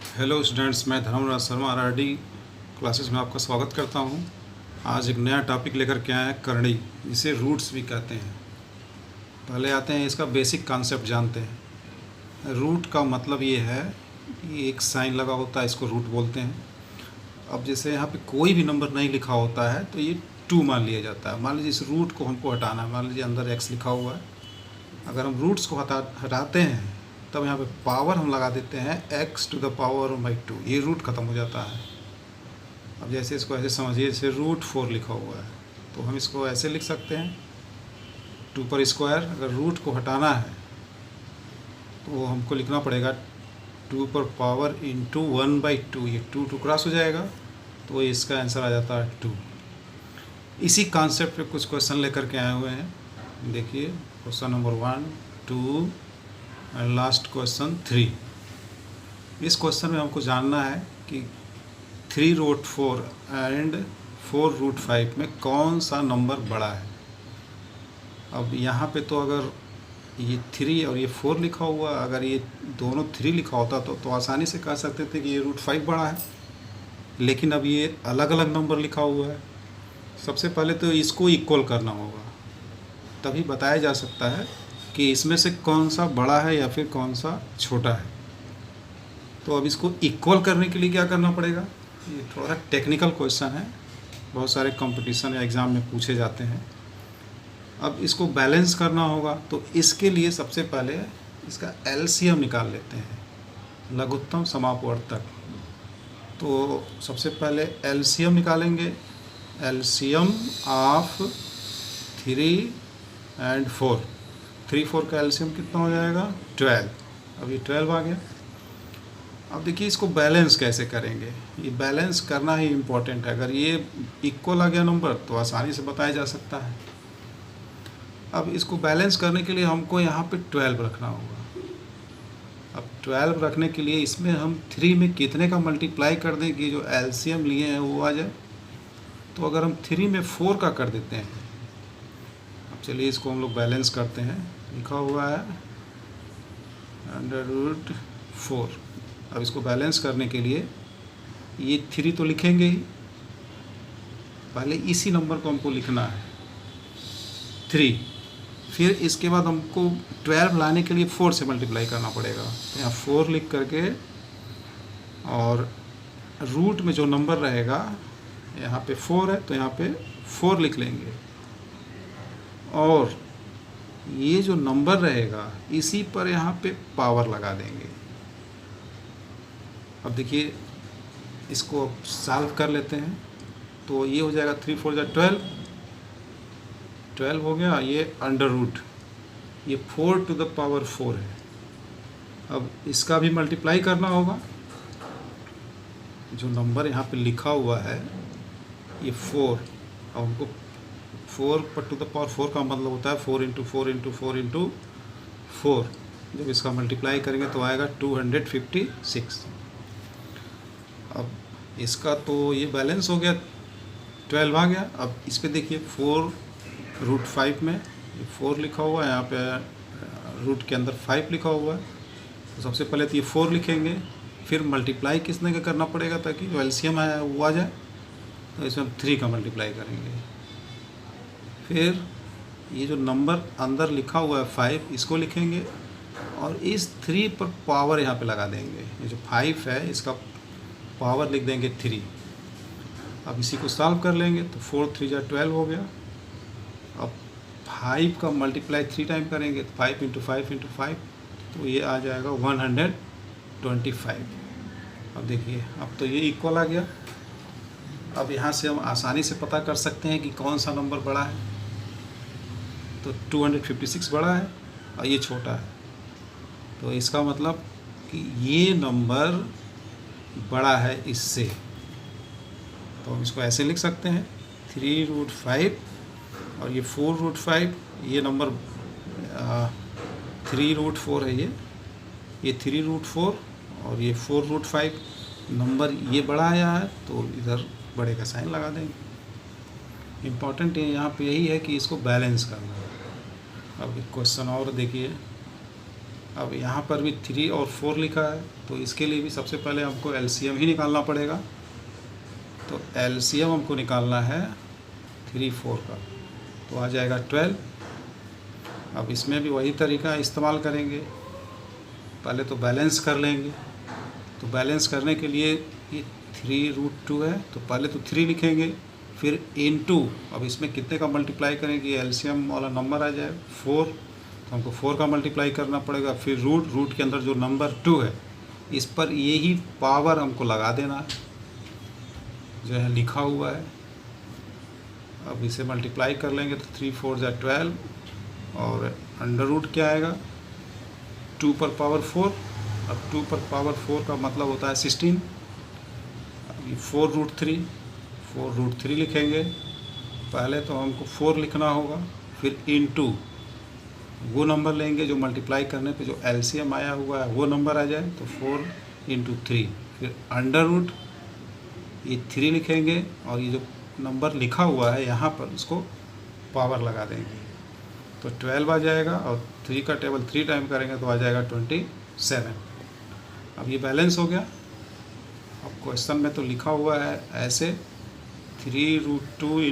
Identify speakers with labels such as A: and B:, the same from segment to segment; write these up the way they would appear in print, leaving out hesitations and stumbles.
A: Hello students, मैं Dharmaraj Sharma आरआरडी classes में आपका स्वागत करता हूं। आज एक नया टॉपिक लेकर के आए हैं, करणी, जिसे रूट्स भी कहते हैं। पहले आते हैं इसका बेसिक कॉन्सेप्ट जानते हैं। रूट का मतलब ये है कि एक साइन लगा होता है, इसको रूट बोलते हैं। अब जैसे यहाँ पे कोई भी नंबर नहीं लिखा होता है तो ये 2 मान लिया जाता है। मान लीजिए इस रूट को हमको हटाना है, मान लीजिए अंदर x लिखा हुआ है। अगर हम रूट्स को हटाते हैं तब यहाँ पे पावर हम लगा देते हैं x⁻², ये रूट ख़त्म हो जाता है। अब जैसे इसको ऐसे समझिए, जैसे √4 लिखा हुआ है तो हम इसको ऐसे लिख सकते हैं 2 पर स्क्वायर। अगर रूट को हटाना है तो हमको लिखना पड़ेगा 2 पर पावर इंटू 1/2, ये 2 क्रॉस हो जाएगा तो इसका आंसर आ जाता है 2। इसी कॉन्सेप्ट पे कुछ क्वेश्चन लेकर के आए हुए हैं। देखिए question number 1, 2 and last question 3। इस क्वेश्चन में हमको जानना है कि 3√4 एंड 4√5 में कौन सा नंबर बड़ा है। अब यहाँ पे तो अगर ये 3 और ये 4 लिखा हुआ, अगर ये दोनों 3 लिखा होता तो आसानी से कह सकते थे कि ये √5 बड़ा है। लेकिन अब ये अलग अलग नंबर लिखा हुआ है। सबसे पहले तो इसको इक्वल करना होगा, तभी बताया जा सकता है कि इसमें से कौन सा बड़ा है या फिर कौन सा छोटा है। तो अब इसको इक्वल करने के लिए क्या करना पड़ेगा, ये थोड़ा टेक्निकल क्वेश्चन है, बहुत सारे कंपटीशन या एग्ज़ाम में पूछे जाते हैं। अब इसको बैलेंस करना होगा तो इसके लिए सबसे पहले इसका एलसीएम निकाल लेते हैं, लघुत्तम समापवर्तक। तो सबसे पहले एलसीएम निकालेंगे। एलसीएम ऑफ 3 एंड 4, 3, 4 का एलसीएम कितना हो जाएगा 12। अब ये 12 आ गया। अब देखिए इसको बैलेंस कैसे करेंगे, ये बैलेंस करना ही इम्पोर्टेंट है। अगर ये इक्वल आ गया नंबर तो आसानी से बताया जा सकता है। अब इसको बैलेंस करने के लिए हमको यहाँ पे 12 रखना होगा। अब 12 रखने के लिए इसमें हम 3 में कितने का मल्टीप्लाई कर दें कि जो एलसीएम लिए हैं वो आ जाए। तो अगर हम 3 में 4 का कर देते हैं, अब चलिए इसको हम लोग बैलेंस करते हैं। लिखा हुआ है √4। अब इसको बैलेंस करने के लिए ये 3 तो लिखेंगे ही, पहले इसी नंबर को हमको लिखना है 3। फिर इसके बाद हमको 12 लाने के लिए 4 से मल्टीप्लाई करना पड़ेगा। तो यहाँ 4 लिख करके और रूट में जो नंबर रहेगा, यहाँ पे 4 है तो यहाँ पे 4 लिख लेंगे, और ये जो नंबर रहेगा इसी पर यहाँ पे पावर लगा देंगे। अब देखिए इसको सॉल्व कर लेते हैं तो ये हो जाएगा 3 4 12, 12 हो गया। ये अंडर रूट, ये 4⁴ है। अब इसका भी मल्टीप्लाई करना होगा। जो नंबर यहाँ पे लिखा हुआ है ये 4, और हमको 4⁴ का मतलब होता है 4 × 4 × 4 × 4। जब इसका मल्टीप्लाई करेंगे तो आएगा 256। अब इसका तो ये बैलेंस हो गया, 12 आ गया। अब इस पे देखिए 4√5 में ये 4 लिखा हुआ है, यहाँ पे रूट के अंदर 5 लिखा हुआ है। तो सबसे पहले तो ये 4 लिखेंगे, फिर मल्टीप्लाई किसने का करना पड़ेगा ताकि जो एलसीएम आया वो आ जाए। तो इसमें हम 3 का मल्टीप्लाई करेंगे। फिर ये जो नंबर अंदर लिखा हुआ है 5, इसको लिखेंगे और इस 3 पर पावर यहाँ पे लगा देंगे। ये जो 5 है इसका पावर लिख देंगे 3। अब इसी को सॉल्व कर लेंगे तो 4 3 12 हो गया। अब 5 का मल्टीप्लाई 3 टाइम करेंगे तो 5 × 5 × 5, तो ये आ जाएगा 125। अब देखिए अब तो ये इक्वल आ गया। अब यहाँ से हम आसानी से पता कर सकते हैं कि कौन सा नंबर बड़ा है। तो 256 बड़ा है और ये छोटा है, तो इसका मतलब कि ये नंबर बड़ा है इससे। तो हम इसको ऐसे लिख सकते हैं 3√5 और ये 4√5। ये नंबर 3√4 है, ये 3√4 और ये 4√5 नंबर ये बड़ा आया है तो इधर बड़े का साइन लगा देंगे। इम्पॉर्टेंट यहाँ पे यही है कि इसको बैलेंस करना है। अब एक क्वेश्चन और देखिए, अब यहाँ पर भी 3 और 4 लिखा है, तो इसके लिए भी सबसे पहले हमको एलसीएम ही निकालना पड़ेगा। तो एलसीएम हमको निकालना है 3, 4 का, तो आ जाएगा 12। अब इसमें भी वही तरीका इस्तेमाल करेंगे, पहले तो बैलेंस कर लेंगे। तो बैलेंस करने के लिए ये 3√2 है, तो पहले तो 3 लिखेंगे, फिर इनटू, अब इसमें कितने का मल्टीप्लाई करेंगे, एलसीएम वाला नंबर आ जाए 4, तो हमको 4 का मल्टीप्लाई करना पड़ेगा। फिर रूट के अंदर जो नंबर 2 है इस पर यही पावर हमको लगा देना है जो है लिखा हुआ है। अब इसे मल्टीप्लाई कर लेंगे तो 3 4 जा 12, और अंडर रूट क्या आएगा 2 पर पावर 4। अब 2 पर पावर 4 का मतलब होता है 16। अब ये 4√3 लिखेंगे, पहले तो हमको 4 लिखना होगा, फिर इनटू वो नंबर लेंगे जो मल्टीप्लाई करने पे जो एलसीएम आया हुआ है वो नंबर आ जाए, तो 4 × 3, फिर अंडर रूट ये 3 लिखेंगे, और ये जो नंबर लिखा हुआ है यहाँ पर उसको पावर लगा देंगे, तो 12 आ जाएगा, और 3 का टेबल 3 टाइम करेंगे तो आ जाएगा 27। अब ये बैलेंस हो गया। अब क्वेश्चन में तो लिखा हुआ है ऐसे 3√2 ×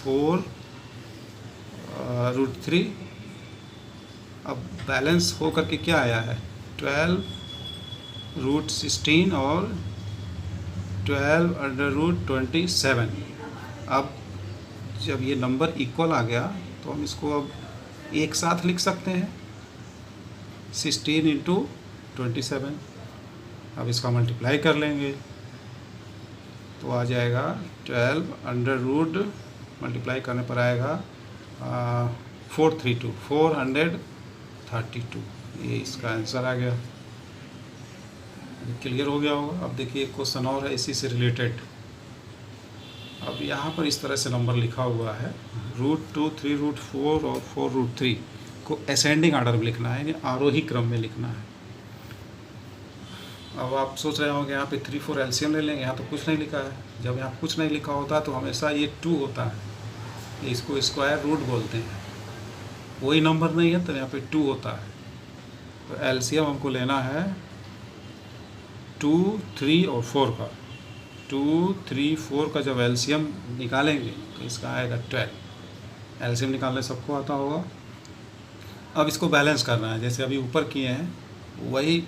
A: 4√3। अब बैलेंस हो करके क्या आया है 12√16 और 12/27। अब जब ये नंबर इक्वल आ गया तो हम इसको अब एक साथ लिख सकते हैं 16 × 27। अब इसका मल्टीप्लाई कर लेंगे तो आ जाएगा 12 मल्टीप्लाई करने पर आएगा 432। ये इसका आंसर आ गया। क्लियर हो गया होगा। अब देखिए क्वेश्चन और है इसी से रिलेटेड। अब यहाँ पर इस तरह से नंबर लिखा हुआ है √2, 3√4 और 4√3 को असेंडिंग ऑर्डर में लिखना है, यानी आरोही क्रम में लिखना है। अब आप सोच रहे होंगे यहाँ पे 3 4 एलसीएम ले लेंगे, यहाँ तो कुछ नहीं लिखा है। जब यहाँ कुछ नहीं लिखा होता तो हमेशा ये 2 होता है, इसको स्क्वायर रूट बोलते हैं। कोई नंबर नहीं है तो यहाँ पे 2 होता है। तो एलसीएम हमको लेना है 2, 3 और 4 का। 2, 3, 4 का जब एलसीएम निकालेंगे तो इसका आएगा 12। एलसीएम निकालने सबको आता होगा। अब इसको बैलेंस करना है, जैसे अभी ऊपर किए हैं वही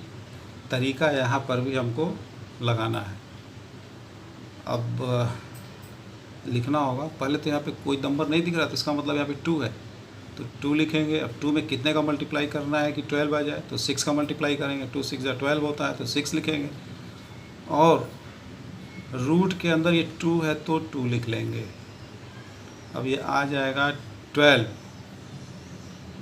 A: तरीका यहाँ पर भी हमको लगाना है। अब लिखना होगा, पहले तो यहाँ पे कोई नंबर नहीं दिख रहा तो इसका मतलब यहाँ पे 2 है, तो 2 लिखेंगे। अब 2 में कितने का मल्टीप्लाई करना है कि 12 आ जाए, तो 6 का मल्टीप्लाई करेंगे। 2 6 जा 12 होता है, तो 6 लिखेंगे। और रूट के अंदर ये 2 है तो 2 लिख लेंगे। अब ये आ जाएगा 12।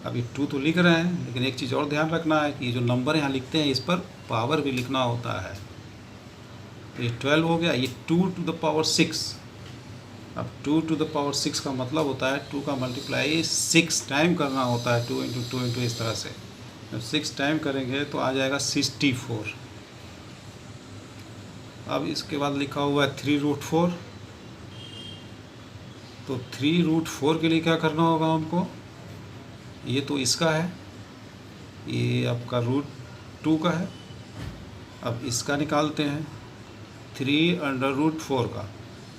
A: अभी 2 तो लिख रहे हैं, लेकिन एक चीज़ और ध्यान रखना है कि जो नंबर यहाँ लिखते हैं इस पर पावर भी लिखना होता है। तो ये 12 हो गया, ये 2⁻6। अब 2⁻6 का मतलब होता है 2 का मल्टीप्लाई 6 टाइम करना होता है, 2 × 2 × इस तरह से। जब 6 टाइम करेंगे तो आ जाएगा 64। अब इसके बाद लिखा हुआ है 3√4। तो 3√4 के लिए क्या करना होगा हमको, ये तो इसका है, ये आपका √2 का है। अब इसका निकालते हैं 3√4 का।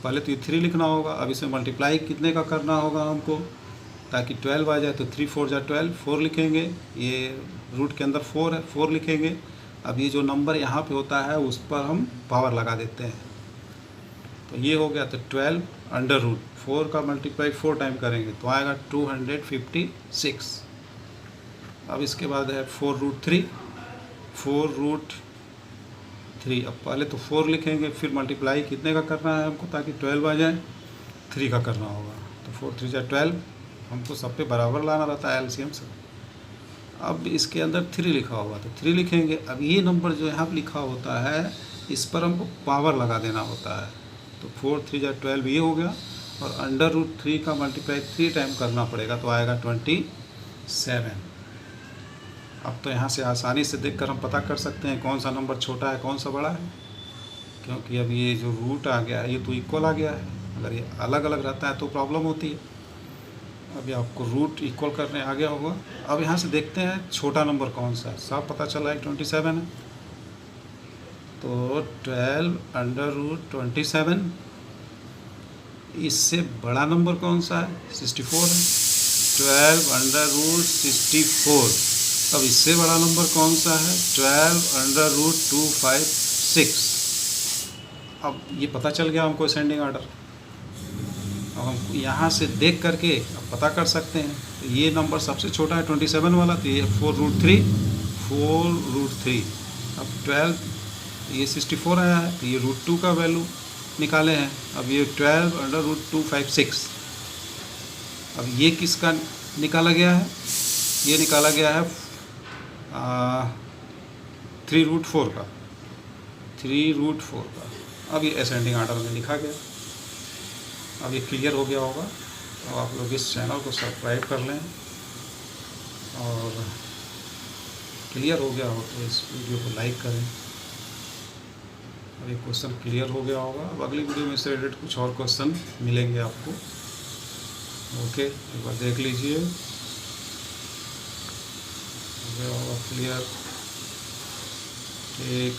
A: पहले तो ये 3 लिखना होगा। अब इसमें मल्टीप्लाई कितने का करना होगा हमको ताकि 12 आ जाए, तो 3 4 जा 12, 4 लिखेंगे। ये रूट के अंदर 4 है, 4 लिखेंगे। अब ये जो नंबर यहाँ पे होता है उस पर हम पावर लगा देते हैं, तो ये हो गया। तो 12/4 का मल्टीप्लाई 4 टाइम करेंगे तो आएगा 256। अब इसके बाद है 4√3। अब पहले तो 4 लिखेंगे, फिर मल्टीप्लाई कितने का करना है हमको ताकि 12 आ जाए, 3 का करना होगा। तो 4 3 जा 12, हमको सब पे बराबर लाना रहता है एलसीएम से। अब इसके अंदर 3 लिखा होगा तो 3 लिखेंगे। अब ये नंबर जो यहाँ पर लिखा होता है इस पर हमको पावर लगा देना होता है। तो 4 3 जा 12 ये हो गया, और √3 का मल्टीप्लाई 3 टाइम करना पड़ेगा तो आएगा 27। अब तो यहाँ से आसानी से देखकर हम पता कर सकते हैं कौन सा नंबर छोटा है कौन सा बड़ा है, क्योंकि अब ये जो रूट आ गया है ये तो इक्वल आ गया है। अगर ये अलग अलग रहता है तो प्रॉब्लम होती है। अभी आपको रूट इक्वल करने आ गया होगा। अब यहाँ से देखते हैं छोटा नंबर कौन सा है। साफ पता चला है 27 है, तो 12√27। इससे बड़ा नंबर कौन सा है? 64 है, 12√64। अब इससे बड़ा नंबर कौन सा है? 12√256। अब ये पता चल गया हमको असेंडिंग ऑर्डर। अब हम यहाँ से देख करके अब पता कर सकते हैं। तो ये नंबर सबसे छोटा है 27 वाला, तो ये 4√3। अब 12, ये 64 आया है, तो ये √2 का वैल्यू निकाले हैं। अब ये 12√256। अब ये किसका निकाला गया है? ये निकाला गया है 3√4 का। 3√4 का। अब ये असेंडिंग ऑर्डर में लिखा गया। अब ये क्लियर हो गया होगा। तो आप लोग इस चैनल को सब्सक्राइब कर लें, और क्लियर हो गया हो तो इस वीडियो को लाइक करें। अब ये क्वेश्चन क्लियर हो गया होगा। अब अगली वीडियो में इससे रिलेटेड कुछ और क्वेश्चन मिलेंगे आपको। ओके, एक बार देख लीजिए, हो गया होगा क्लियर। ठीक।